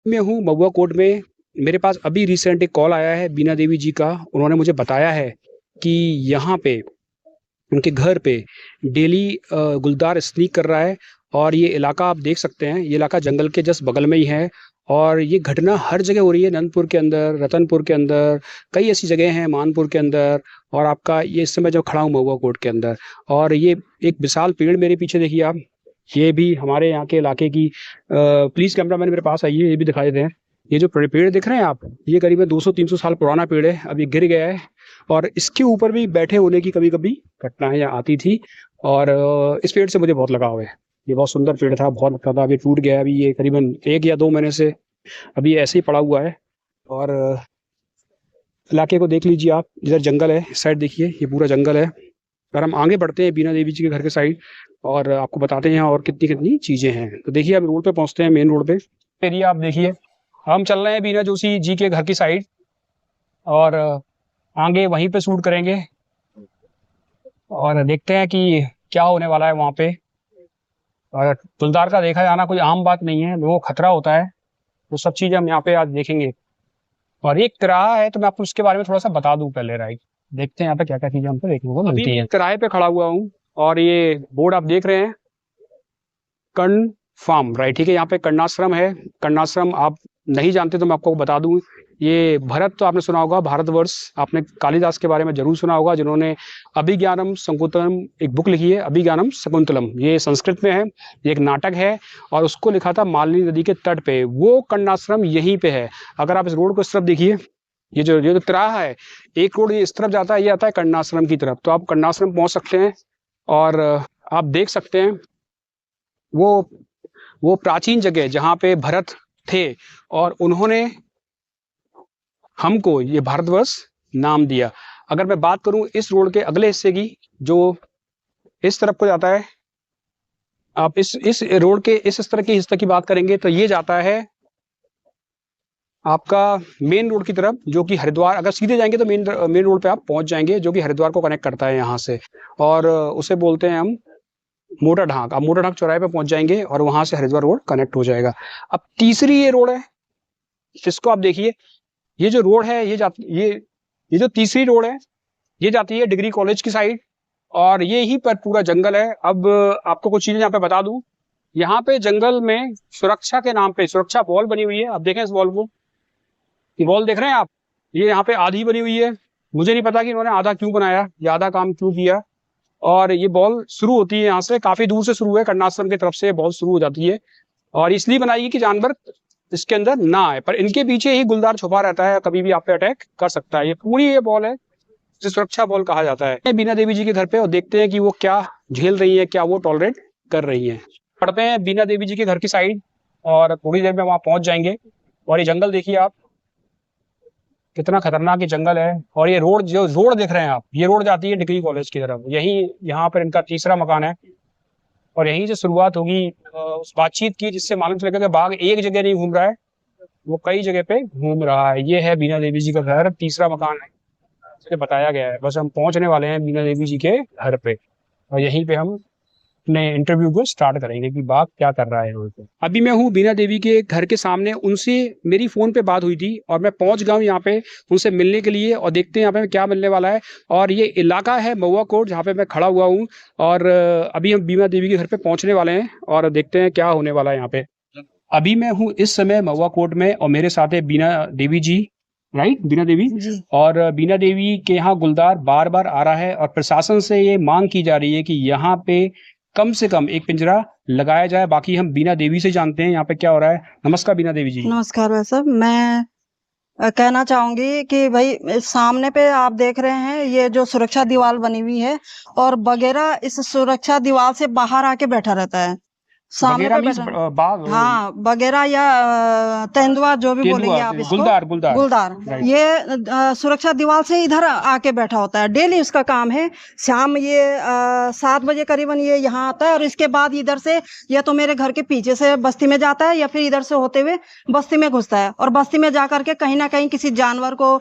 मैं हूँ महुआ कोट में। मेरे पास अभी रिसेंट एक कॉल आया है बीना देवी जी का। उन्होंने मुझे बताया है कि यहाँ पे उनके घर पे डेली गुलदार स्नीक कर रहा है। और ये इलाका आप देख सकते हैं, ये इलाका जंगल के जस्ट बगल में ही है। और ये घटना हर जगह हो रही है, नंदपुर के अंदर, रतनपुर के अंदर, कई ऐसी जगह हैं, मानपुर के अंदर। और आपका ये इस समय जब खड़ा हूँ महुआ कोट के अंदर, और ये एक विशाल पेड़ मेरे पीछे देखिए आप। ये भी हमारे यहाँ के इलाके की प्लीज कैमरा मैन मेरे पास आइए, ये भी दिखाई दें। ये जो पेड़ दिख रहे हैं आप, ये करीबन 200-300 साल पुराना पेड़ है, अब ये गिर गया है। और इसके ऊपर भी बैठे होने की कभी कभी घटनाएं यहाँ आती थी। और इस पेड़ से मुझे बहुत लगाव है। ये बहुत सुंदर पेड़ था, बहुत अच्छा था। अभी टूट गया है, अभी ये करीबन 1 या 2 महीने से अभी ऐसे ही पड़ा हुआ है। और इलाके को देख लीजिए आप, इधर जंगल है, इस साइड देखिए ये पूरा जंगल है। और हम आगे बढ़ते हैं बीना देवी जी के घर के साइड, और आपको बताते हैं और कितनी कितनी चीजें हैं। तो देखिए अब रोड पे पहुंचते हैं, मेन रोड पे एरिया आप देखिए। हम चल रहे हैं बीना जोशी जी के घर की साइड, और आगे वहीं पे शूट करेंगे और देखते हैं कि क्या होने वाला है वहाँ पे। और गुलदार का देखा जाना कोई आम बात नहीं है, लोगों को खतरा होता है। वो सब चीजें हम यहाँ पे आज देखेंगे। और एक तिराहा है, तो मैं आपको उसके बारे में थोड़ा सा बता दूं पहले, राइट। देखते हैं यहाँ पे क्या क्या चीजें हमको देखने को मिलती है। तिराहे पे खड़ा हुआ हूँ, और ये बोर्ड आप देख रहे हैं, कर्ण फार्म, राइट, ठीक है। यहाँ पे कर्णाश्रम है। कर्णाश्रम आप नहीं जानते तो मैं आपको बता दूं, ये भरत तो आपने सुना होगा, भारतवर्ष, आपने कालिदास के बारे में जरूर सुना होगा, जिन्होंने अभिज्ञानम शकुंतलम एक बुक लिखी है, अभिज्ञानम शकुंतलम। ये संस्कृत में है, ये एक नाटक है, और उसको लिखा था मालिनी नदी के तट पे। वो कर्णाश्रम यहीं पे है। अगर आप इस रोड को इस तरफ देखिए, ये जो तिराहा है, एक रोड ये इस तरफ जाता है, ये आता है कर्णाश्रम की तरफ। तो आप कर्णाश्रम पहुंच सकते हैं। और आप देख सकते हैं वो प्राचीन जगह जहाँ पे भरत थे, और उन्होंने हमको ये भारतवर्ष नाम दिया। अगर मैं बात करूं इस रोड के अगले हिस्से की, जो इस तरफ को जाता है, आप इस रोड के इस तरह के हिस्से की बात करेंगे तो ये जाता है आपका मेन रोड की तरफ, जो कि हरिद्वार, अगर सीधे जाएंगे तो मेन रोड पे आप पहुंच जाएंगे, जो कि हरिद्वार को कनेक्ट करता है यहाँ से। और उसे बोलते हैं हम मोटा ढाक। आप मोटा ढाक चौराहे पे पहुंच जाएंगे, और वहां से हरिद्वार रोड कनेक्ट हो जाएगा। अब तीसरी ये रोड है, जिसको आप देखिए, ये जो रोड है, ये जो तीसरी रोड है, ये जाती है डिग्री कॉलेज की साइड। और ये ही पर पूरा जंगल है। अब आपको कुछ चीजें यहाँ पे बता दूं, यहाँ पे जंगल में सुरक्षा के नाम पे सुरक्षा वॉल बनी हुई है। आप देखें इस वॉल को, ये वॉल देख रहे हैं आप, ये यहाँ पे आधी बनी हुई है। मुझे नहीं पता कि इन्होंने आधा क्यों बनाया, ये आधा काम क्यों किया। और ये बॉल शुरू होती है यहाँ से, काफी दूर से शुरू है, कर्णाश्रम की तरफ से बॉल शुरू हो जाती है। और इसलिए बनाई कि जानवर इसके अंदर ना आए, पर इनके पीछे ही गुलदार छुपा रहता है, कभी भी आप पे अटैक कर सकता है। ये पूरी ये बॉल है, जिसे सुरक्षा बॉल कहा जाता है। बीना देवी जी के घर पे, और देखते हैं कि वो क्या झेल रही है, क्या वो टॉलरेट कर रही है। पढ़ते हैं बीना देवी जी के घर की साइड, और थोड़ी देर में वहां पहुंच जाएंगे। और ये जंगल देखिए आप, कितना खतरनाक ये जंगल है। और ये रोड, जो रोड देख रहे हैं आप, ये रोड जाती है डिग्री कॉलेज की तरफ। यही यहाँ पर इनका तीसरा मकान है, और यहीं से शुरुआत होगी उस बातचीत की, जिससे मालूम चलेगा कि बाघ एक जगह नहीं घूम रहा है, वो कई जगह पे घूम रहा है। ये है बीना देवी जी का घर, तीसरा मकान है, इसे बताया गया है। बस हम पहुंचने वाले हैं बीना देवी जी के घर पे, और यहीं पे हम अपने इंटरव्यू को स्टार्ट करेंगे कि बाघ क्या कर रहा है यहाँ पे। अभी मैं हूँ बीना देवी के घर के सामने, उनसे मेरी फोन पे बात हुई थी, और मैं पहुंच गया हूँ यहाँ पे उनसे मिलने के लिए। और देखते हैं यहाँ पे क्या मिलने वाला है। और ये इलाका है महुआ कोट, जहाँ पे मैं खड़ा हुआ हूँ। और अभी हम बीना देवी के घर पे पहुंचने वाले हैं, और देखते हैं क्या होने वाला है यहाँ पे। अभी मैं हूँ इस समय महुआ कोट में, और मेरे साथ है बीना देवी जी, राइट, बीना देवी जी। और बीना देवी के यहाँ गुलदार बार बार आ रहा है, और प्रशासन से ये मांग की जा रही है कि यहाँ पे कम से कम एक पिंजरा लगाया जाए। बाकी हम बीना देवी से जानते हैं यहाँ पे क्या हो रहा है। नमस्कार बीना देवी जी। नमस्कार भाई साहब, मैं कहना चाहूंगी कि भाई सामने पे आप देख रहे हैं ये जो सुरक्षा दीवार बनी हुई है, और बगैरा इस सुरक्षा दीवार से बाहर आके बैठा रहता है, सामने पे बैठा। हाँ, बगैरा या तेंदुआ, जो भी बोलेंगे आप इसको, गुलदार ये सुरक्षा दीवार से इधर आके बैठा होता है। डेली उसका काम है। शाम ये 7 बजे करीबन ये यहाँ आता है, और इसके बाद इधर से या तो मेरे घर के पीछे से बस्ती में जाता है, या फिर इधर से होते हुए बस्ती में घुसता है। और बस्ती में जा करके कहीं ना कहीं किसी जानवर को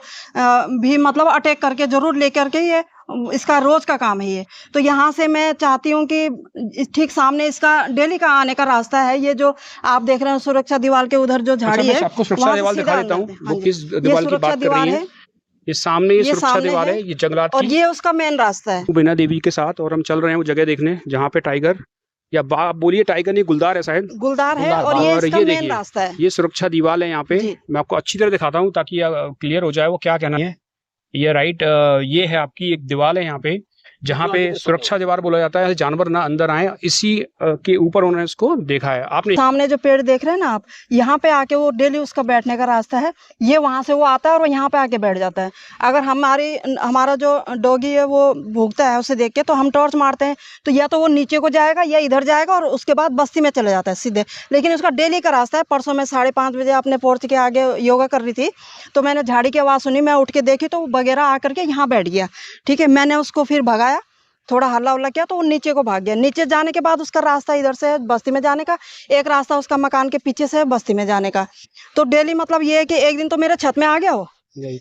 भी मतलब अटैक करके जरूर लेकर के ये इसका रोज का काम है ये। तो यहाँ से मैं चाहती हूँ कि ठीक सामने इसका डेली का आने का रास्ता है। ये जो आप देख रहे हैं सुरक्षा दीवार के उधर जो झाड़ी है, आपको सुरक्षा दीवार दिखा देता हूँ, वो किस दीवार की बात कर रही है। ये सामने ये सुरक्षा दीवार है, ये जंगलात की, और ये उसका मेन रास्ता है बीना देवी के साथ। और हम चल रहे हैं वो जगह देखने जहाँ पे टाइगर या आप बोलिए टाइगर नहीं, गुलदार है शायद, गुलदार है। और ये इसका मेन रास्ता है, ये सुरक्षा दीवार है यहाँ पे। मैं आपको अच्छी तरह दिखाता हूँ ताकि क्लियर हो जाए वो क्या कहना है। ये राइट, ये है आपकी एक दीवार है यहाँ पे, जहाँ पे सुरक्षा दीवार बोला जाता है, जानवर ना अंदर आए, इसी के ऊपर उन्होंने इसको देखा है। आपने सामने जो पेड़ देख रहे हैं ना आप, यहाँ पे आके वो डेली उसका बैठने का रास्ता है। ये वहां से वो आता है और वो यहाँ पे आके बैठ जाता है। अगर हमारा जो डॉगी है वो भूखता है, उसे देख के तो हम टॉर्च मारते हैं, तो या तो वो नीचे को जाएगा या इधर जाएगा और उसके बाद बस्ती में चले जाता है सीधे। लेकिन उसका डेली का रास्ता है। परसों मैं 5:30 बजे अपने पोर्च के आगे योगा कर रही थी, तो मैंने झाड़ी की आवाज़ सुनी, मैं उठ के देखी तो वो वगैरह आकर के यहाँ बैठ गया। ठीक है, मैंने उसको फिर भगाया, थोड़ा हल्ला उल्ला किया तो वो नीचे को भाग गया। नीचे जाने के बाद उसका रास्ता इधर से है बस्ती में जाने का, एक रास्ता उसका मकान के पीछे से है बस्ती में जाने का। तो डेली मतलब ये है कि एक दिन तो मेरे छत में आ गया, वो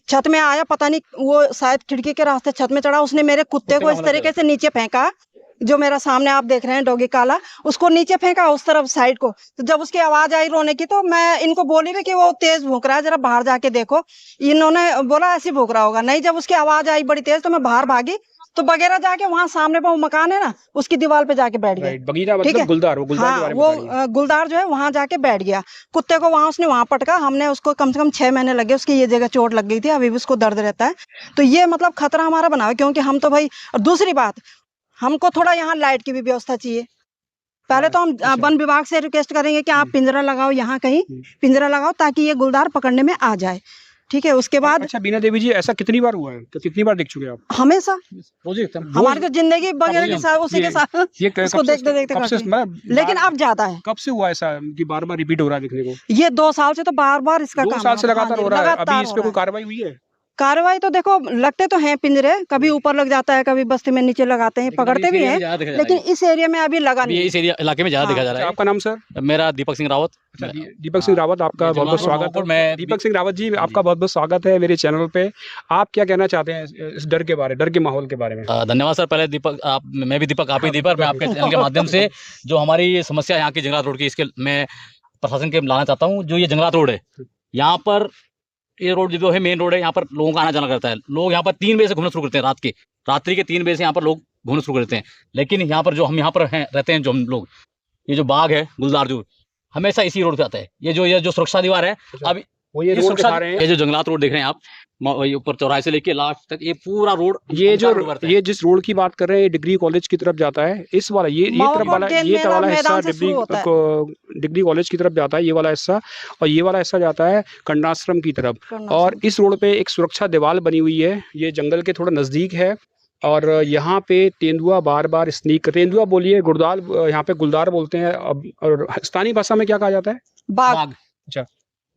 छत में आया, पता नहीं वो शायद खिड़की के रास्ते छत में चढ़ा, उसने मेरे कुत्ते को इस तरीके से नीचे फेंका, जो मेरा सामने आप देख रहे हैं डॉगी काला, उसको नीचे फेंका उस तरफ साइड को। तो जब उसकी आवाज आई रोने की, तो मैं इनको बोली भी कि वो तेज भूख रहा है, जरा बाहर जाके देखो। इन्होंने बोला ऐसे भूख रहा होगा। नहीं, जब उसकी आवाज आई बड़ी तेज तो मैं बाहर भागी, तो बगैरा जाके वहाँ सामने पे वो मकान है ना, उसकी दीवार पे जाके बैठ गया। बगीरा मतलब गुलदार, वो गुलदार हाँ, वो गुलदार जो है वहाँ जाके बैठ गया। कुत्ते को वहाँ उसने वहाँ पटका। हमने उसको कम से कम 6 महीने लगे, उसकी ये जगह चोट लग गई थी, अभी भी उसको दर्द रहता है। तो ये मतलब खतरा हमारा बना है, क्योंकि हम तो भाई, और दूसरी बात, हमको थोड़ा यहाँ लाइट की भी व्यवस्था चाहिए। पहले तो हम वन विभाग से रिक्वेस्ट करेंगे कि आप पिंजरा लगाओ, यहाँ कहीं पिंजरा लगाओ ताकि ये गुलदार पकड़ने में आ जाए। ठीक है, उसके बाद अच्छा बीना देवी जी, ऐसा कितनी बार हुआ है, तो कितनी बार देख चुके हैं आप? हमेशा हमारी तो जिंदगी वगैरह के साथ उसी के साथ उसको देखते देखते, लेकिन अब ज्यादा है। कब से हुआ ऐसा कि बार बार रिपीट हो रहा है देखने को? ये 2 साल से तो बार बार इसका 2 साल से लगातार हो रहा है। अभी इस पे कोई कार्रवाई हुई है? कार्रवाई तो देखो, लगते तो हैं पिंजरे, कभी ऊपर लग जाता है, कभी बस्ती में नीचे लगाते हैं, पकड़ते भी हैं, लेकिन इस एरिया में अभी लगा नहीं। इस एरिया इलाके में ज्यादा देखा जा रहा है। आपका नाम सर? मेरा दीपक सिंह रावत। दीपक सिंह रावत, आपका बहुत बहुत स्वागत है। दीपक सिंह रावत जी, आपका बहुत बहुत स्वागत है मेरे चैनल पे। आप क्या कहना चाहते हैं इस डर के बारे, डर के माहौल के बारे में? धन्यवाद सर। पहले दीपक, मैं भी दीपक, आप ही दीपक, मैं आपके चैनल के माध्यम से जो हमारी समस्या यहाँ की जंगलात रोड की, इसके मैं प्रशासन के लाना चाहता हूँ। जो ये जंगलात रोड है, यहाँ पर ये रोड जो है मेन रोड है, यहाँ पर लोगों का आना जाना करता है। लोग यहाँ पर 3 बजे से घूमना शुरू करते हैं, रात्रि के 3 बजे से यहाँ पर लोग घूमना शुरू करते हैं। लेकिन यहाँ पर जो हम यहाँ पर हैं, रहते हैं जो हम लोग, ये जो बाग है गुलदार, जो हमेशा इसी रोड पे आता है। ये जो सुरक्षा दीवार है, अब ये जो जंगलात रोड देख रहे हैं आप, ऊपर चौराहे से लेके लास्ट तक ये पूरा रोड, ये जिस रोड की बात कर रहे हैं, ये डिग्री कॉलेज की तरफ जाता है। इस वाला ये तरफ वाला, ये वाला हिस्सा डिग्री कॉलेज की तरफ जाता है, ये वाला हिस्सा, और ये वाला हिस्सा जाता है कंडाश्रम की तरफ। और इस रोड पे एक सुरक्षा दीवार बनी हुई है, ये जंगल के थोड़ा नजदीक है। और यहाँ पे तेंदुआ बार बार स्नीक, तेंदुआ बोलिए, गुलदार, यहाँ पे गुलदार बोलते हैं। और स्थानीय भाषा में क्या कहा जाता है? बाग। अच्छा,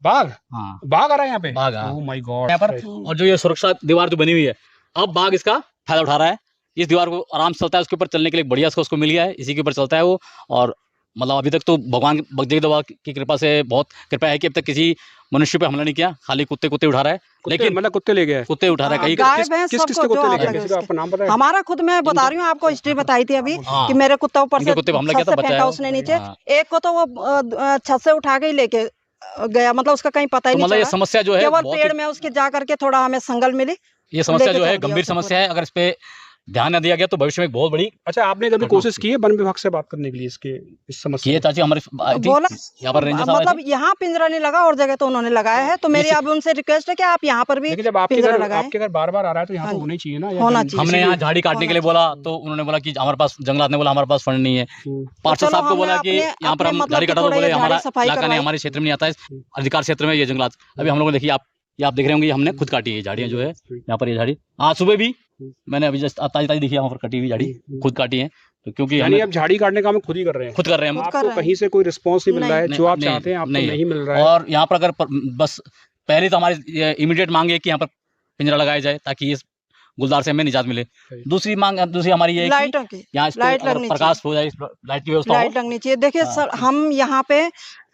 बाघ? हाँ, बाघ आ रहा है यहाँ पे। बाघ, ओह माय गॉड। यहाँ पर और जो ये सुरक्षा दीवार जो बनी हुई है, अब बाघ इसका फायदा उठा रहा है। इस दीवार को आराम से चलता है, उसके ऊपर चलने के लिए बढ़िया उसको मिल गया है, इसी के ऊपर चलता है वो। और मतलब अभी तक तो भगवान जगदम्बा की कृपा से बहुत कृपा है कि अब तक किसी मनुष्य पे हमला नहीं किया, खाली कुत्ते उठा रहा है। लेकिन मतलब कुत्ते ले गए, कुत्ते उठा रहा है। किस कुत्ते ले गए? आपका नाम पता है? हमारा खुद मैं बता रही हूँ आपको, हिस्ट्री बताई थी अभी कि मेरे कुत्ता ऊपर से हमला किया था, बचा उसने नीचे। एक को तो वो छत से उठा के ही लेके गया, मतलब उसका कहीं पता ही नहीं चला। ये समस्या जो है, केवल पेड़ में उसके जा करके थोड़ा हमें संगल मिली। ये समस्या जो है गंभीर समस्या है, अगर इस पे ध्यान न दिया गया तो भविष्य में बहुत बड़ी। अच्छा, आपने कभी कोशिश की है वन विभाग से बात करने के लिए इस समस्या की? चाची हमारे बोला यहाँ पर रेंजर मतलब यहाँ पिंजरा नहीं लगा और जगह तो उन्होंने लगाया है, तो मेरी अब उनसे रिक्वेस्ट है कि आप यहाँ पर भी पिंजरा लगाएं। आपके घर बार बार आ रहा है तो यहाँ तो होना ही चाहिए ना, होना चाहिए। हमने यहाँ झाड़ी काटने के लिए बोला तो उन्होंने बोला कि हमारे पास, जंगलात ने बोला हमारे पास फंड नहीं है। पार्षद साहब को बोला कि यहाँ पर हम झाड़ी काटा, तो बोले हमारा इलाका नहीं, हमारे क्षेत्र में नहीं आता है, अधिकार क्षेत्र में ये जंगलात। अभी हम लोग देखिए, आप देख रहे होंगे, हमने खुद काटी है झाड़ियाँ जो है यहाँ पर। ये झाड़ी आज सुबह भी मैंने अभी जस्ट ताजी देखी, यहाँ पर कटी हुई झाड़ी खुद काटी है। तो क्योंकि अब झाड़ी काटने का हम खुद ही कर रहे हैं, खुद कर रहे हैं। आपको कहीं से कोई रिस्पांस नहीं मिल रहा है, जो आप चाहते हैं आपको नहीं मिल रहा है। और यहाँ पर अगर बस पहले तो हमारी इमीडिएट मांग है कि यहाँ पर पिंजरा लगाया जाए ताकि इस गुलदार से हमें निजात मिले। दूसरी हमारी ये लाइटों की, यहाँ प्रकाश हो जाए, लाइट की व्यवस्था लाइट लगनी चाहिए। देखिए सर, हम यहाँ पे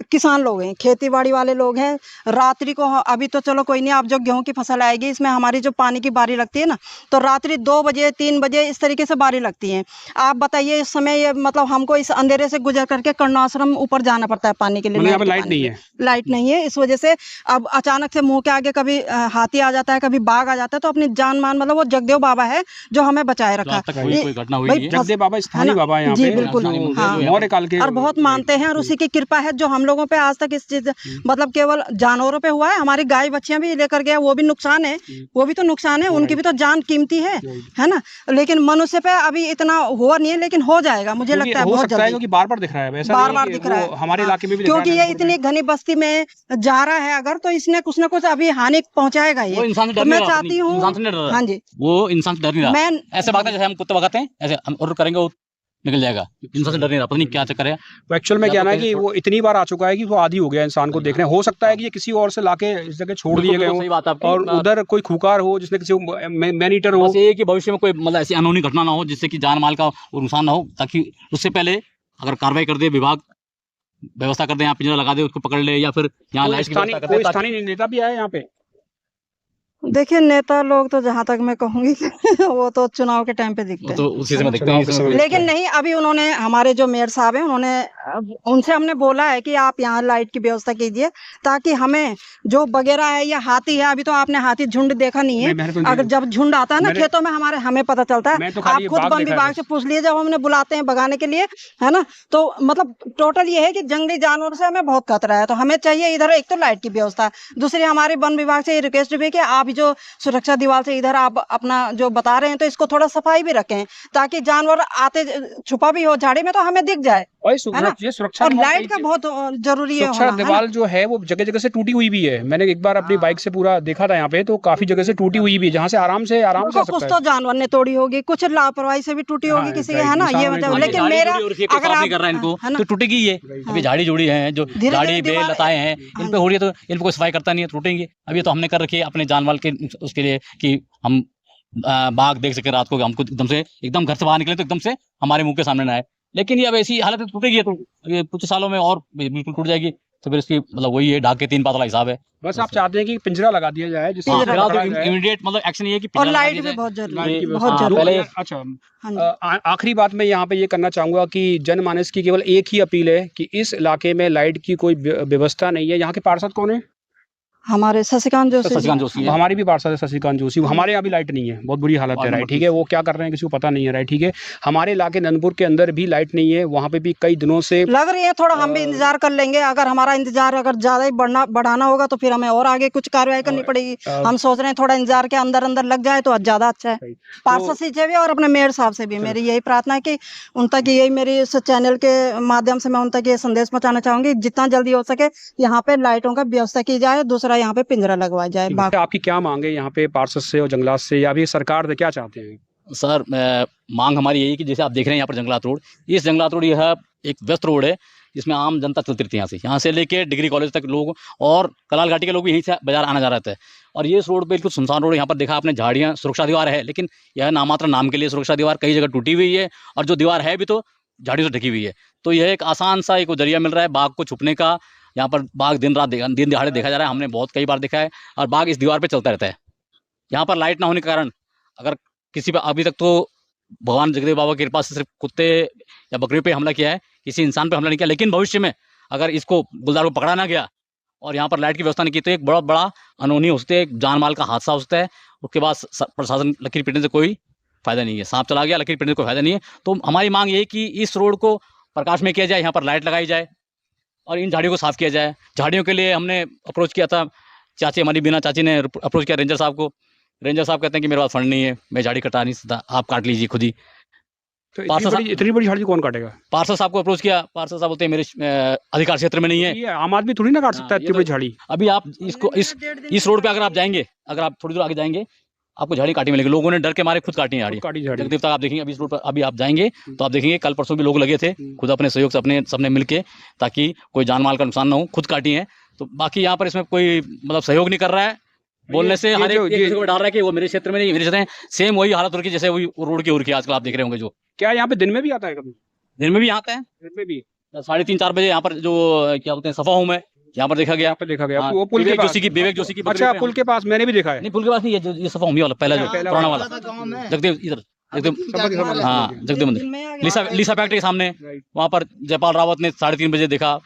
किसान लोग हैं, खेती बाड़ी वाले लोग हैं। रात्रि को अभी तो चलो कोई नहीं, आप जो गेहूं की फसल आएगी इसमें हमारी जो पानी की बारी लगती है ना, तो रात्रि 2 बजे 3 बजे इस तरीके से बारी लगती है। आप बताइए इस समय ये मतलब हमको इस अंधेरे से गुजर करके कर्णाश्रम ऊपर जाना पड़ता है पानी के लिए। यहाँ पे लाइट नहीं है, लाइट नहीं है, इस वजह से अब अचानक से मुंह के आगे कभी हाथी आ जाता है, कभी बाघ आ जाता है, तो अपनी जान मान मतलब वो जगदेव बाबा है जो हमें बचाए रखा। कोई घटना हुई नहीं है। जगदेव बाबा स्थानीय बाबा है यहाँ जी पे, बिल्कुल, हाँ, मौर्य काल के, और बहुत मानते हैं, और उसी की कृपा है जो हम लोगों पे आज तक इस चीज मतलब केवल जानवरों पे हुआ है। हमारी गाय बच्चियां भी लेकर गया, वो भी नुकसान है, वो भी तो नुकसान है, उनकी भी तो जान कीमती है ना। लेकिन मनुष्य पे अभी इतना हुआ नहीं है, लेकिन हो जाएगा मुझे लगता है बहुत जल्दी, क्योंकि बार बार दिख रहा है, वैसा बार बार दिख रहा है हमारे इलाके में भी, क्योंकि ये इतनी घनी बस्ती में जा रहा है अगर, तो इसने कुछ ना कुछ अभी हानि पहुंचाएगा ये। तो मैं चाहती हूँ, हाँ जी, वो इंसान से डर नहीं रहा, मैं ऐसे भागता है जैसे हम कुत्ते भगाते हैं, ऐसे हम ऑर्डर करेंगे वो निकल जाएगा। इंसान से डर नहीं रहा, पता नहीं क्या चक्कर है। तो एक्चुअल में क्या है कि वो इतनी बार आ चुका है कि वो आदी हो गया इंसान को देखने। हो सकता है कि ये किसी और से लाके इस जगह छोड़ दिए गए सही बात है आपकी। और उधर कोई खूंखार हो जिसने किसी को मैनीटर हो। बस ये कि भविष्य में कोई मतलब ऐसी अनहोनी घटना ना हो जिससे कि जान माल का नुकसान ना हो, ताकि उससे पहले अगर कार्रवाई कर दे विभाग, व्यवस्था कर दे, यहाँ पिंजरा लगा दे, उसको पकड़ ले, या फिर यहाँ लाइट की व्यवस्था कर दे। स्थानीय नेता भी आए यहाँ पे? देखिए नेता लोग तो जहाँ तक मैं कहूँगी वो तो चुनाव के टाइम पे दिखते हैं, तो उसी समय दिखते हैं। लेकिन नहीं, अभी उन्होंने हमारे जो मेयर साहब हैं उन्होंने उनसे हमने बोला है कि आप यहाँ लाइट की व्यवस्था कीजिए, ताकि हमें जो वगैरह है या हाथी है, अभी तो आपने हाथी झुंड देखा नहीं है, अगर जब झुंड आता है ना खेतों में हमारे, हमें पता चलता है। आप खुद वन विभाग से पूछ लीजिए, जब हमने बुलाते हैं भगाने के लिए, है ना, तो मतलब टोटल ये है कि जंगली जानवर से हमें बहुत खतरा है। तो हमें चाहिए इधर एक तो लाइट की व्यवस्था, दूसरी हमारे वन विभाग से ये रिक्वेस्ट भी है कि आप जो सुरक्षा दीवार से इधर आप अपना जो बता रहे हैं तो इसको थोड़ा सफाई भी रखें, ताकि जानवर आते छुपा भी हो झाड़ी में तो हमें दिख जाए, सुरक्षा और लाइट का बहुत जरूरी है। सुरक्षा दीवार जो है वो जगह जगह से टूटी हुई भी है। मैंने एक बार अपनी बाइक से पूरा देखा था यहाँ पे, तो काफी जगह से टूटी हुई भी है, जहाँ से आराम से कुछ तो जानवर ने तोड़ी होगी, कुछ लापरवाही से भी टूटी होगी किसी के, है ना, ये मतलब। लेकिन मेरा अगर आप कर रहा है इनको तो टूटेगी ये, अभी झाड़ी जुड़ी है, जो झाड़ी बेल लताएं हैं, इन पे हो रही है, तो इन पे कोई सफाई करता नहीं है, टूटेंगे। अभी तो हमने कर रखी है अपने जानमाल के उसके लिए कि हम बाघ देख सके रात को, हमको एकदम घर से बाहर निकले तो एकदम से हमारे मुंह के सामने ना आए। लेकिन ये अब ऐसी हालत में टूटेगी तो ये कुछ सालों में और बिल्कुल टूट जाएगी। तो फिर इसकी मतलब वही है, ढाक के 3 पात वाला हिसाब है। बस आप चाहते हैं कि पिंजरा लगा दिया जाए, जिससे इमीडिएट मतलब एक्शन ये है कि और लाइट भी बहुत जरूरी है। अच्छा, आखिरी बात मैं यहाँ पे ये करना चाहूंगा कि जनमानस की केवल एक ही अपील है कि इस इलाके में लाइट की कोई व्यवस्था नहीं है। यहाँ के पार्षद कौन है? हमारे शशिकांत जोशी। हमारी भी पार्षद है शशिकांत जोशी। हमारे यहाँ भी लाइट नहीं है, बहुत बुरी हालत है, राइट, ठीक है। वो क्या कर रहे हैं किसी को पता नहीं है, राइट, ठीक है। हमारे इलाके नंदपुर के अंदर भी लाइट नहीं है, वहाँ पे भी कई दिनों से लग रही है। थोड़ा हम भी इंतजार कर लेंगे, अगर हमारा इंतजार अगर ज्यादा ही बढ़ाना होगा तो फिर हमें और आगे कुछ कार्रवाई करनी पड़ेगी। हम सोच रहे हैं थोड़ा इंतजार के अंदर लग जाए तो ज्यादा अच्छा है। पार्षद से भी और अपने मेयर साहब से भी मेरी यही प्रार्थना है कि उन तक, यही मेरी इस चैनल के माध्यम से मैं उन तक ये संदेश पहुंचाना चाहूंगी, जितना जल्दी हो सके यहाँ पे लाइटों का व्यवस्था की जाए, दूसरा यहाँ पे पिंजरा लगवाया जाए। आपकी क्या मांग है यहाँ पे पार्षद से और जंगलात से, या भी सरकार से क्या चाहते हैं? सर मांग हमारी यही कि जैसे आप देख रहे हैं यहाँ पर जंगलात रोड, इस जंगलात रोड यह एक व्यस्त रोड है जिसमें आम जनता चलती रहती है। यहाँ से लेके डिग्री कॉलेज तक लोग और कलाल घाटी के लोग भी यहीं से बाजार आना जा रहे थे। और ये रोड बिल्कुल सुनसान रोड है। यहाँ पर देखा आपने झाड़ियाँ, सुरक्षा दीवार है, लेकिन यह नामात्र नाम के लिए सुरक्षा दीवार, कई जगह टूटी हुई है, और जो दीवार है भी तो झाड़ियों से ढकी हुई है। तो यह एक आसान सा एक जरिया मिल रहा है बाघ को छुपने का। यहाँ पर बाघ दिन दिहाड़े देखा जा रहा है, हमने बहुत कई बार देखा है, और बाघ इस दीवार पे चलता रहता है। यहाँ पर लाइट ना होने के कारण अगर किसी पर, अभी तक तो भगवान जगदेव बाबा की कृपा से सिर्फ कुत्ते या बकरी पे हमला किया है, किसी इंसान पे हमला नहीं किया, लेकिन भविष्य में अगर इसको गुलदार को पकड़ा ना गया और यहाँ पर लाइट की व्यवस्था नहीं की तो एक बहुत बड़ा अनहोनी हो सकती है, जान माल का हादसा हो सकता है। उसके बाद प्रशासन लकीर पीटने से कोई फायदा नहीं है, सांप चला गया लकीर पीटने से कोई फायदा नहीं है। तो हमारी मांग ये है कि इस रोड को प्रकाश में किया जाए, यहाँ पर लाइट लगाई जाए और इन झाड़ियों को साफ किया जाए। झाड़ियों के लिए हमने अप्रोच किया था, चाची हमारी बीना चाची ने अप्रोच किया रेंजर साहब को। रेंजर साहब कहते हैं कि मेरे पास फंड नहीं है, मैं झाड़ी कटा नहीं सकता, आप काट लीजिए खुद ही। तो इतनी बड़ी झाड़ी कौन काटेगा? पार्षद साहब को अप्रोच किया, पार्षद साहब बोलते हैं मेरे अधिकार क्षेत्र में नहीं है। ये आम आदमी थोड़ी ना काट सकता है इतनी बड़ी झाड़ी। अभी आप इसको इस रोड पे अगर आप जाएंगे, अगर आप थोड़ी दूर आगे जाएंगे, आपको झाड़ी काटी मिलेगी। लोगों ने डर के मारे खुद काटी है झाड़ी। जगदीप तक आप देखेंगे, अभी इस रोड पर अभी आप जाएंगे तो आप देखेंगे कल परसों भी लोग लगे थे खुद अपने सहयोग से, अपने सबने मिलके, ताकि कोई जान माल का नुकसान ना हो, खुद काटी है। तो बाकी यहाँ पर इसमें कोई मतलब सहयोग नहीं कर रहा है, बोलने से हर एक को डाल रहा है कि वो मेरे क्षेत्र में नहीं, मेरे क्षेत्र में। सेम वही हालत हो रही है जैसे वही रोड की हो रही है आजकल, आप देख रहे होंगे। जो क्या यहाँ पे दिन में भी आता है? कभी दिन में भी आता है, दिन में भी 3:30-4 बजे यहाँ पर जो क्या बोलते हैं सफा होम है, यहाँ पर देखा गया। यहाँ पे देखा गया हाँ, वो पुल के विवेक पास। जोशी की बकरी अच्छा पे पुल के पास मैंने भी देखा है। नहीं, पुल के पास नहीं, ये सफा होम, ये वाला पहला जो पहला पुराना वाला। वाला जगदेव, इधर जगदेव, समझ गया। हाँ जगदेव मंदिर, लीसा फैक्ट्री के सामने। राइट। वहाँ पर जयपाल रावत ने 3:30 बजे देखा।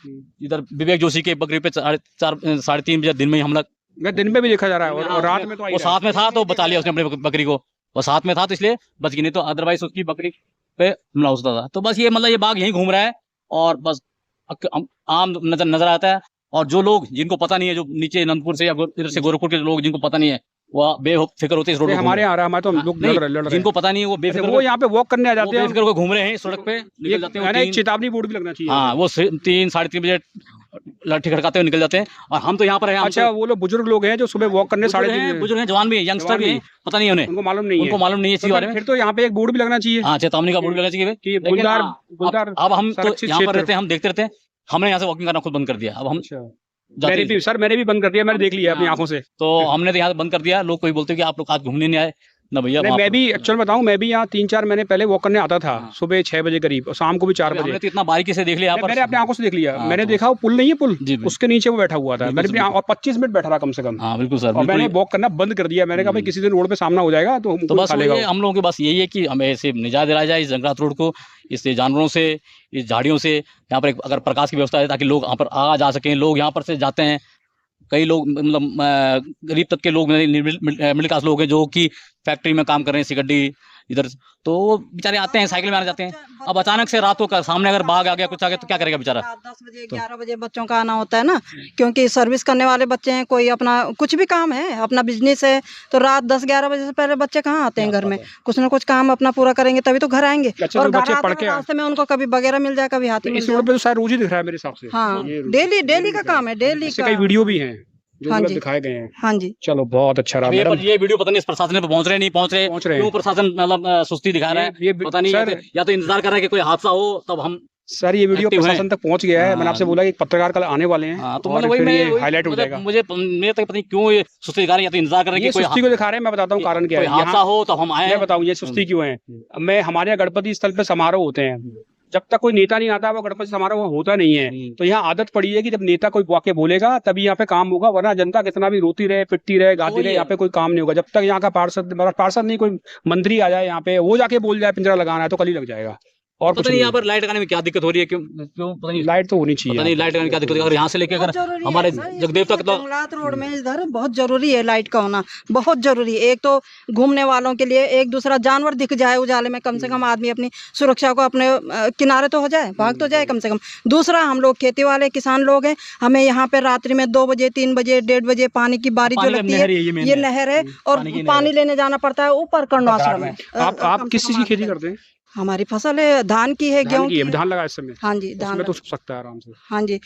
इधर विवेक जोशी के बकरी पे 3:30 बजे दिन में ही हमला। मैं दिन में भी देखा जा रहा है और रात में तो आई वो रहा है। साथ में था तो बचा लिया उसने अपनी बकरी को, वो साथ में था तो इसलिए बच गई, नहीं तो अदरवाइज उसकी बकरी पे हमला हो सकता था। तो बस ये मतलब ये बाघ यहीं घूम रहा है और बस आम नजर आता है। और जो लोग जिनको पता नहीं है, जो नीचे अनंतपुर से या इधर से गोरखपुर के लोग जिनको पता नहीं है, वो बेफिक्र होते हैं इस रोड पे हमारे यहाँ आ रहा है, हमारे तो लोग नहीं, लड़ रहे जिनको हैं। पता नहीं है वो बेफिक्र, वो यहाँ पे वॉक करने आ वो जाते हैं। बेफिक्र को घूम रहे हैं सड़क पे, निकल जाते हैं। एक चेतावनी बोर्ड भी लगना चाहिए। हाँ, वो 3-3:30 बजे लाठी खड़काते हुए निकल जाते हैं। और हम तो यहाँ पर हैं। अच्छा वो लोग बुजुर्ग लोग हैं जो सुबह वॉक करने 3:30 बुजुर्ग हैं, जवान भी हैं, यंगस्टर भी हैं, पता नहीं उन्हें, उनको मालूम नहीं है। उनको मालूम नहीं है इस बारे में। फिर तो यहाँ पे एक बोर्ड भी लगना चाहिए। हाँ, चेतावनी का बोर्ड लगना चाहिए कि लेकिन गुलदार हाँ, अब हम तो संरक्षित यहाँ पर क्षेत्र। रहते हैं, हम देखते रहते हैं। हमने यहाँ से वॉकिंग करना खुद बंद कर दिया। अब हम मैंने भी सर मैंने भी बंद कर दिया, मैंने देख लिया अपनी हाँ। आंखों से। तो हमने तो यहाँ बंद कर दिया। लोग कोई बोलते हैं कि आप लोग आज घूमने नहीं आए ना भैया। नहीं, मैं भी एक्चुअल बताऊं, मैं भी यहाँ 3-4 महीने पहले वॉक करने आता था। हाँ। सुबह 6 बजे करीब और शाम को भी 4 बजे। हमने तो इतना बारीकी से देख लिया यहाँ पर। मैंने अपनी आंखों से देख लिया। हाँ, मैंने तो- देखा वो पुल नहीं है, पुल जी, उसके नीचे वो बैठा हुआ था। बिल्कुल, मैंने भी और 25 मिनट बैठा रहा कम से कम। हाँ बिल्कुल सर, और मैंने बिल्कुल। वॉक करना बंद कर दिया। मैंने कहा भाई किसी दिन रोड पे सामना हो जाएगा तो तो बस ये हम लोगों के बस यही है कि हमें ऐसे निजात दिलाया जाए इस जंगलात रोड को, इस जानवरों से, इस झाड़ियों से। यहाँ पर अगर प्रकाश की व्यवस्था है ताकि लोग यहाँ पर आ जा सकें। लोग यहाँ पर से जाते हैं, कई लोग मतलब गरीब तबके के लोग, मिडिल क्लास लोग हैं जो कि फैक्ट्री में काम कर रहे हैं, सिगड्डी इधर, तो वो बेचारे आते हैं, साइकिल में आने जाते हैं। अब अचानक से रात को सामने अगर बाघ आ गया, कुछ आ गया तो क्या करेगा बेचारा। 10 बजे 11 बजे बच्चों का आना होता है ना, क्योंकि सर्विस करने वाले बच्चे हैं, कोई अपना कुछ भी काम है, अपना बिजनेस है, तो रात 10-11 बजे से पहले बच्चे कहाँ आते हैं घर में। कुछ ना कुछ काम अपना पूरा करेंगे तभी तो घर आएंगे। अच्छा, और तो बच्चे घर पढ़ आते के हैं, रास्ते में उनको कभी बगैरह मिल जाए, कभी हाथी मिल इस जाए। रोड पे तो शायद रोज ही दिख रहा है मेरे हिसाब से। हाँ, ये डेली का काम है, डेली इससे का। कई वीडियो भी हैं जो हाँ मतलब जी। दिखाए गए हैं। हाँ जी। चलो बहुत अच्छा रहा ये मैडम। ये वीडियो पता नहीं इस प्रशासन पे पहुंच रहे नहीं पहुंच रहे पहुंच रहे क्यों हैं प्रशासन मतलब सुस्ती दिखा रहा है, ये पता नहीं। सर या तो इंतजार कर रहा है कि कोई हादसा हो तब हम। सर ये वीडियो एक्टिव हैं। प्रशासन तक पहुंच गया है। मैंने हाँ। आपसे बोला कि एक पत्रकार कल आने वाले हैं। हाँ, तो और मतलब वही फिर ये मैं हाईलाइट हो मुझे जाएगा। मुझे मेरे तक पता नहीं क्यों ये सुस्ती दिखा रहे हैं, या तो इंतजार कर रहे हैं ये कि कोई सुस्ती को दिखा रहे हैं। मैं बताता हूँ कारण क्या कोई है। हादसा यहाँ हो तब हम आए। मैं बताऊँ ये सुस्ती क्यों है। मैं हमारे यहाँ गणपति स्थल पे समारोह होते हैं, जब तक कोई नेता नहीं आता वो गणपति समारोह होता नहीं है। तो यहाँ आदत पड़ी है कि जब नेता कोई वाक्य बोलेगा तभी यहाँ पे काम होगा, वरना जनता कितना भी रोती रहे, पिटती रहे, गाती रहे, यहाँ पे कोई काम नहीं होगा। जब तक यहाँ का पार्षद नहीं, कोई मंत्री आ जाए यहाँ पे, वो जाके बोल जाए पिंजरा लगाना है, तो कल ही लग जाएगा। और पता नहीं यहाँ पर लाइट लगाने में क्या दिक्कत हो रही है, क्यों क्यों पता नहीं। लाइट तो होनी पता चाहिए। नहीं लाइट लगाने में क्या दिक्कत है। अगर यहाँ से लेके अगर हमारे जगदेव तक तो जंगलात रोड में इधर बहुत जरूरी है लाइट का होना, बहुत जरूरी है। एक तो घूमने वालों के लिए, एक दूसरा जानवर दिख जाए उजाले में, कम से कम आदमी अपनी सुरक्षा को अपने किनारे तो हो जाए, भाग तो जाए कम से कम। दूसरा हम लोग खेती वाले किसान लोग हैं, हमें यहाँ पे रात्रि में 2 बजे 3 बजे 1:30 बजे पानी की बारी जो लगती है, ये नहर है और पानी लेने जाना पड़ता है ऊपर कर्णवाश्रम में। आप किस चीज की खेती करते हैं। हमारी फसल है धान की है, गेहूं की है। धान लगा इस समय। हाँ जी, धान उसमें तो छुप सकता है आराम से। हाँ जी,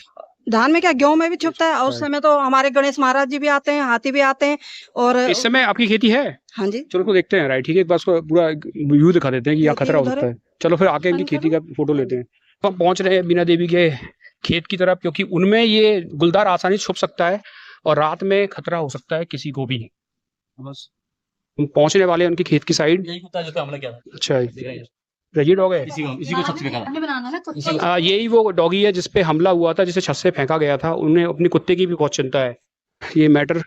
धान में क्या गेहूं में भी छुपता है। और उस समय तो हमारे गणेश महाराज जी भी आते हैं, हाथी भी आते हैं। और इस समय आपकी खेती है। हाँ जी, चलो तो देखते हैं। राइट, ठीक है, एक बार उसको पूरा व्यू दिखा देते हैं कि यहाँ खतरा हो सकता है। चलो फिर आके इनकी खेती का फोटो लेते हैं। तो हम पहुंच रहे हैं बीना देवी के खेत की तरफ, क्योंकि उनमें ये गुलदार आसानी से छुप सकता है और रात में खतरा हो सकता है किसी को भी। बस हम पहुंचने वाले हैं उनकी खेत की साइड। यही कुत्ता जिस पे हमला किया था। अच्छा, रजी डॉग है। इसी को छत से फेंका था। यही वो डॉगी है जिसपे हमला हुआ था, जिसे छत से फेंका गया था। उन्हें अपनी कुत्ते की भी बहुत चिंता है। ये मैटर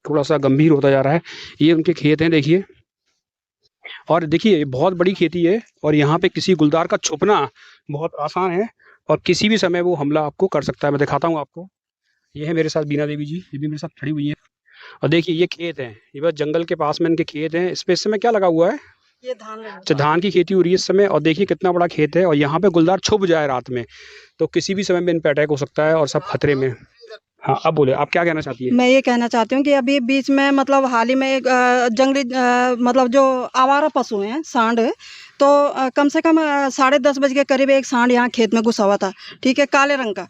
थोड़ा सा गंभीर होता जा रहा है। ये उनके खेत हैं, देखिए। और देखिए बहुत बड़ी खेती है और यहाँ पे किसी गुलदार का छुपना बहुत आसान है और किसी भी समय वो हमला आपको कर सकता है। मैं दिखाता हूँ आपको। ये है मेरे साथ बीना देवी जी, ये भी मेरे साथ खड़ी हुई है। और देखिए ये खेत है, ये बस जंगल के पास में इनके खेत हैं। इस पे इस समय क्या लगा हुआ है। ये धान अच्छा, धान की खेती हो रही है इस समय। और देखिए कितना बड़ा खेत है और यहाँ पे गुलदार छुप जाए रात में तो किसी भी समय में इन पे अटैक हो सकता है और सब खतरे में। हाँ, अब बोले, आप क्या कहना चाहती है। मैं ये कहना चाहती हूँ कि अभी बीच में मतलब हाल ही में एक जंगली मतलब जो आवारा पशु हैं, सांड है, तो कम से कम 10:30 बजे के करीब एक सांड यहाँ खेत में घुसा हुआ था, ठीक है, काले रंग का।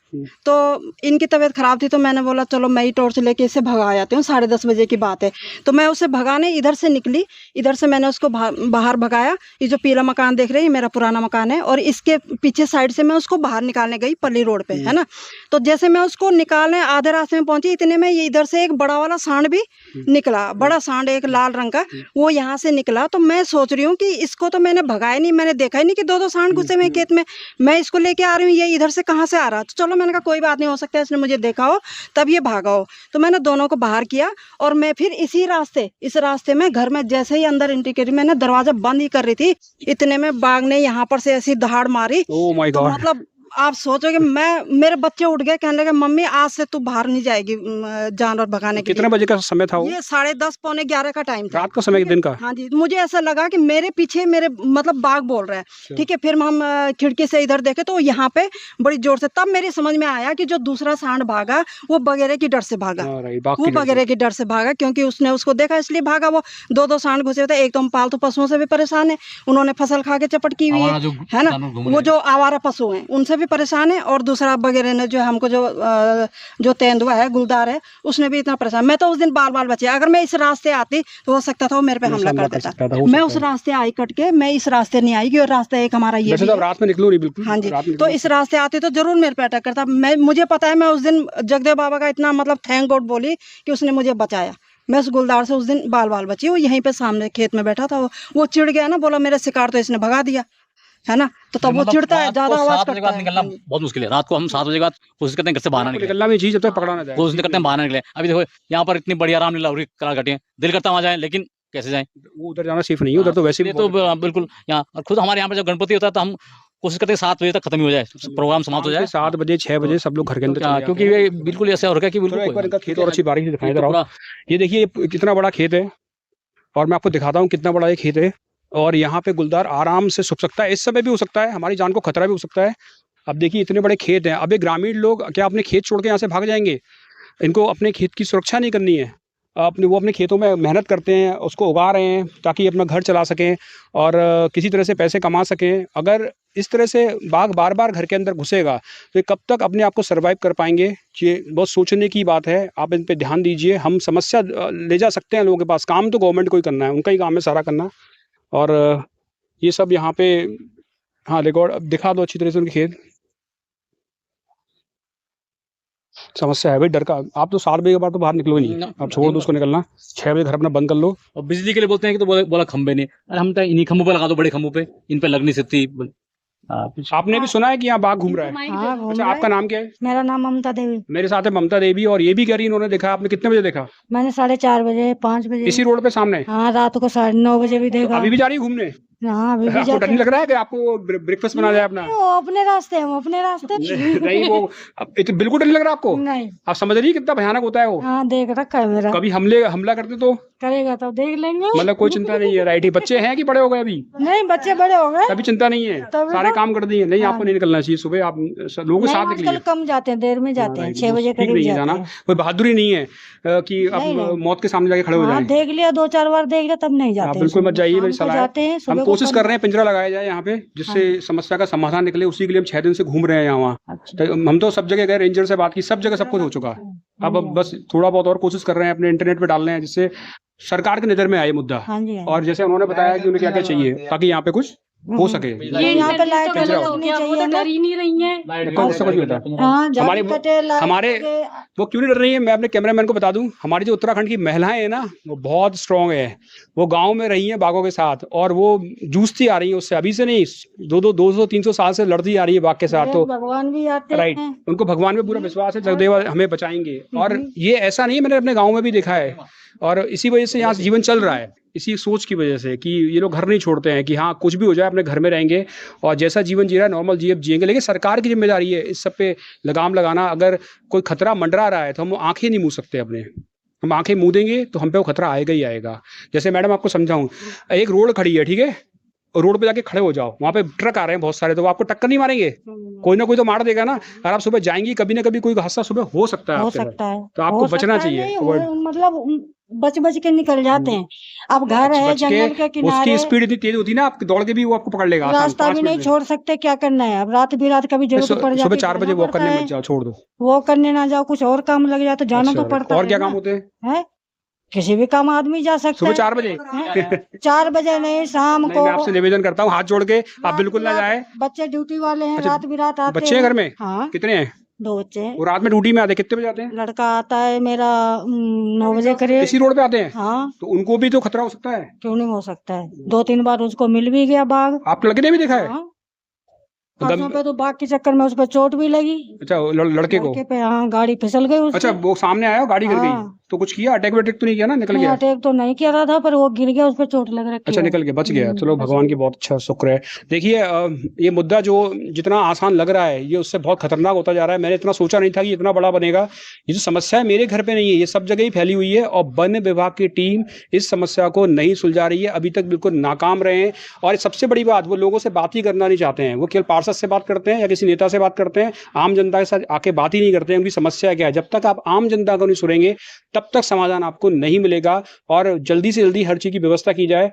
तो इनकी तबीयत खराब थी तो मैंने बोला चलो मैं ही टॉर्च लेके इसे भगा आती हूँ। 10:30 बजे की बात है। तो मैं उसे भगाने इधर से निकली, इधर से मैंने उसको बाहर भगाया। ये जो पीला मकान देख रहे हैं, मेरा पुराना मकान है और इसके पीछे साइड से मैं उसको बाहर निकालने गई पल्ली रोड पे, है ना। तो जैसे मैं उसको निकालने आधे रास्ते में पहुंची, इतने में ये इधर से एक बड़ा वाला सांड भी निकला, बड़ा सांड एक लाल रंग का, वो यहाँ से निकला। तो मैं सोच रही हूँ कि इसको तो मैंने भगाया नहीं, मैंने देखा ही नहीं कि 2-2 सांड घुसे हुए खेत में। मैं इसको लेके आ रही हूँ, ये इधर से कहाँ से आ रहा, तो चलो मैंने कहा कोई बात नहीं, हो सकता है इसने मुझे देखा हो तब ये भागा हो। तो मैंने दोनों को बाहर किया और मैं फिर इस रास्ते में घर में जैसे ही अंदर एंट्री करी, मैंने दरवाजा बंद ही कर रही थी, इतने में बाघ ने यहाँ पर से ऐसी दहाड़ मारी। ओह माय तो गॉड। मतलब आप सोचोगे, मेरे बच्चे उठ गए, कहने लगे मम्मी आज से तू बाहर नहीं जाएगी जानवर भगाने के कितने लिए। बजे का समय था वो? ये 10:30 पौने 11 का टाइम था। रात का समय, दिन का? हाँ जी, तो मुझे ऐसा लगा कि मेरे पीछे मेरे मतलब बाघ बोल रहा है। ठीक है, फिर हम खिड़की से इधर देखे तो यहाँ पे बड़ी जोर से, तब मेरी समझ में आया कि जो दूसरा सांड भागा वो बगेरे की डर से भागा। वो बगेरे की डर से भागा क्योंकि उसने उसको देखा इसलिए भागा। वो 2-2 सांड घुसे हुए थे। एक तो हम पालतू पशुओं से भी परेशान है, उन्होंने फसल खा के चपट की हुई है ना, वो जो आवारा पशु हैं उनसे भी परेशान है, और दूसरा बगेरे ने जो हमको जो तेंदुआ है, गुलदार है, उसने भी इतना परेशान। मैं तो उस दिन बाल बचे, अगर मैं इस रास्ते आती तो हो सकता था वो मेरे पे हमला कर देता। मैं उस रास्ते आई कट के, मैं इस रास्ते नहीं आई, और रास्ता एक हमारा ये भी है। रात में निकलूं नहीं बिल्कुल। हाँ जी, तो इस रास्ते आती तो जरूर मेरे पे अटैक करता। मुझे पता है, मैं उस दिन जगदेव बाबा का इतना मतलब थैंक गॉड बोली कि उसने मुझे बचाया। मैं उस गुलदार से उस दिन बाल बची। वो यहीं पे सामने खेत में बैठा था, वो चिढ़ गया ना, बोला मेरा शिकार तो इसने भगा दिया, है ना, तो तब वो चिढ़ता है, ज्यादा आवाज करता है। निकलना बहुत मुश्किल है। रात को हम 7 बजे के बाद कोशिश करते हैं घर से बाहर निकलने, निकलना भी चाहिए जब तक पकड़ा ना जाए। कोशिश करते हैं बाहर निकले। अभी देखो यहाँ पर इतनी बढ़िया रामलीला हो रही, कला घटिया, दिल करता वहाँ जाए, लेकिन कैसे जाएं? वो उधर जाना सेफ नहीं है, उधर तो वैसे भी तो बिल्कुल यहाँ, और खुद हमारे यहाँ पे जब गणपति होता है तो हम कोशिश करते हैं 7 बजे तक खत्म ही हो जाए, प्रोग्राम समाप्त हो जाए। 7 बजे 6 बजे सब लोग घर के अंदर चले क्योंकि ये बिल्कुल ऐसा हो रखा है कि बिल्कुल एक बार इनका खेत और अच्छी बारीकी से दिखाई दे रहा। ये देखिए ये कितना बड़ा खेत है, और मैं आपको दिखाता हूँ कितना बड़ा ये खेत है, और यहाँ पे गुलदार आराम से छुप सकता है, इस समय भी हो सकता है, हमारी जान को खतरा भी हो सकता है। अब देखिए इतने बड़े खेत हैं, अब ये ग्रामीण लोग क्या अपने खेत छोड़ के यहाँ से भाग जाएंगे? इनको अपने खेत की सुरक्षा नहीं करनी है। वो अपने खेतों में मेहनत करते हैं, उसको उगा रहे हैं ताकि अपना घर चला सकें और किसी तरह से पैसे कमा सकें। अगर इस तरह से बाघ बार बार घर के अंदर घुसेगा तो ये कब तक अपने आप को सर्वाइव कर पाएंगे? ये बहुत सोचने की बात है, आप इन पे ध्यान दीजिए। हम समस्या ले जा सकते हैं लोगों के पास, काम तो गवर्नमेंट को ही करना है, उनका ही काम है सारा करना। और ये सब यहाँ पे हाँ रिकॉर्ड अब दिखा दो अच्छी तरह से उनके खेत। समस्या है भाई डर का। आप तो 7 बजे के बाद तो बाहर निकलो ही नहीं, आप छोड़ दो उसको निकलना। 6 बजे घर अपना बंद कर लो। और बिजली के लिए बोलते हैं कि तो बोला खंबे नहीं, अरे हम तो इन्हीं खंभों पे लगा दो, बड़े खंभों पे, इन पे लग नहीं सकती। आपने भी सुना है कि यहाँ बाघ घूम रहा है? हाँ, घूम अच्छा, रहा आपका है। नाम क्या है? मेरा नाम ममता देवी। मेरे साथ है ममता देवी, और ये भी कह रही इन्होंने देखा। आपने कितने बजे देखा? मैंने 4:30 बजे 5 बजे इसी रोड पे सामने? हाँ, रात को 9:30 बजे भी देखा। अभी भी जा रही है घूमने? हाँ, अभी भी आपको डर नहीं लग रहा है कि आपको ब्रेकफास्ट बना जाए अपना? वो अपने रास्ते, हम अपने रास्ते। नहीं वो बिल्कुल डर नहीं लग रहा आपको? नहीं। आप समझ रही है कितना भयानक होता है वो? हाँ, देख रखा है मेरा। कभी हमला करते तो करेगा तो देख लेंगे। मतलब कोई चिंता नहीं है, राइट ही। बच्चे हैं कि बड़े हो गए अभी? नहीं, बच्चे बड़े हो गए, अभी चिंता नहीं है, सारे काम कर दिए। नहीं, आपको नहीं निकलना चाहिए सुबह, आप लोगों के साथ निकलिए। कम जाते हैं, देर में जाते हैं, 6 बजे करीब नहीं जाना, कोई बहादुरी नहीं है कि अब मौत के सामने जाके खड़े हो जाए। देख लिया 2-4 बार देख लिया, तब नहीं जाते। बिल्कुल मत जाइए, मेरी सलाह है। हम कोशिश कर रहे हैं पिंजरा लगाया जाए यहाँ पे, जिससे समस्या का समाधान निकले। उसी के लिए हम 6 दिन से घूम रहे हैं यहाँ। हम तो सब जगह गए, रेंजर से बात की, सब जगह सब कुछ हो चुका है। अब बस थोड़ा बहुत और कोशिश कर रहे हैं, अपने इंटरनेट पे डाल रहे हैं, जिससे सरकार की नजर में आए मुद्दा। और जैसे उन्होंने बताया कि उन्हें क्या क्या चाहिए ताकि यहाँ पे कुछ हो सके। ये यहाँ पे लाइट डर ही नहीं रही है। हमारे वो क्यों नहीं डर रही है? मैं अपने कैमरामैन को बता दूं, हमारी जो उत्तराखंड की महिलाएं हैं ना, वो बहुत स्ट्रांग है। वो गांव में रही हैं बाघों के साथ, और वो जूझती आ रही है उससे, अभी से नहीं, 200-300 साल से लड़ती आ रही है बाघ के साथ। तो भगवान भी आते हैं। राइट, उनको भगवान पे पूरा विश्वास है, जगदेव हमें बचाएंगे। और ये ऐसा नहीं, मैंने अपने गाँव में भी देखा है, और इसी वजह से यहाँ जीवन चल रहा है, इसी सोच की वजह से कि ये लोग घर नहीं छोड़ते हैं कि हाँ कुछ भी हो जाए अपने घर में रहेंगे और जैसा जीवन जी रहा है नॉर्मल जिएंगे। लेकिन सरकार की जिम्मेदारी है इस सब पे लगाम लगाना। अगर कोई खतरा मंडरा रहा है तो हम आंखें नहीं मूंद सकते अपने, हम आंखें मूंदेंगे तो हम पे वो खतरा आएगा ही आएगा। जैसे मैडम आपको समझाऊं, एक रोड खड़ी है, ठीक है, रोड पे जाके खड़े हो जाओ, वहां पे ट्रक आ रहे हैं बहुत सारे, तो वो आपको टक्कर नहीं मारेंगे? कोई ना कोई तो मार देगा ना। अगर आप सुबह जाएंगी, कभी ना कभी कोई हादसा सुबह हो सकता है, तो आपको बचना चाहिए। मतलब बच के निकल जाते हैं। अब घर है जंगल के किनारे, उसकी स्पीड इतनी तेज होती है ना, आप दौड़ के भी वो आपको पकड़ लेगा। रास्ता भी नहीं छोड़ सकते, क्या करना है अब? रात कभी जरूरत पड़ जाती है, सुबह 4 बजे वॉक करने मत जाओ, छोड़ दो। वो करने ना जाओ, कुछ और काम लग जाए तो जाना तो पड़ता है। और क्या काम होते हैं? किसी भी काम आदमी जा सकता है। सुबह 4 बजे? 4 बजे नहीं, शाम को। मैं आपसे निवेदन करता हूँ हाथ जोड़ के, आप बिल्कुल ना जाए। बच्चे ड्यूटी वाले हैं, रात आते हैं। बच्चे घर में? हाँ। कितने हैं? 2 बच्चे हैं। वो रात में ड्यूटी में आते हैं, कितने बजे आते हैं? लड़का आता है मेरा 9 बजे करीब। इसी रोड पे आते हैं? हाँ, तो उनको भी तो खतरा हो सकता है। क्यों नहीं हो सकता है। 2-3 बार उसको मिल भी गया बाघ। आप लड़के ने भी देखा है? हाँ, तो हाथों पे तो बाघ के चक्कर में उस पर चोट भी लगी। अच्छा, लड़के को? लड़के पे हाँ, गाड़ी फिसल गई उसकी। अच्छा, वो सामने आया, गाड़ी गिर गई, हाँ। तो कुछ किया, अटैक वटैक तो नहीं किया ना, निकल नहीं, गया? अटैक तो नहीं किया था, पर वो गिर गया, उस पर चोट लग रखी अच्छा, है। निकल गया, बच गया। चलो, बच भगवान गया। की बहुत अच्छा शुक्र है। देखिए, ये मुद्दा जो जितना आसान लग रहा है, ये उससे बहुत खतरनाक होता जा रहा है। मैंने इतना सोचा नहीं था कि इतना बड़ा बनेगा। ये जो समस्या है मेरे घर पे नहीं है, ये सब जगह ही फैली हुई है, और वन विभाग की टीम इस समस्या को नहीं सुलझा रही है, अभी तक बिल्कुल नाकाम रहे हैं। और सबसे बड़ी बात, वो लोगों से बात ही करना नहीं चाहते हैं। वो केवल पार्षद से बात करते हैं या किसी नेता से बात करते हैं, आम जनता के साथ आके बात ही नहीं करते हैं। उनकी समस्या क्या है, जब तक आप आम जनता को नहीं सुनेंगे तब तक समाधान आपको नहीं मिलेगा। और जल्दी से जल्दी हर चीज़ की व्यवस्था की जाए।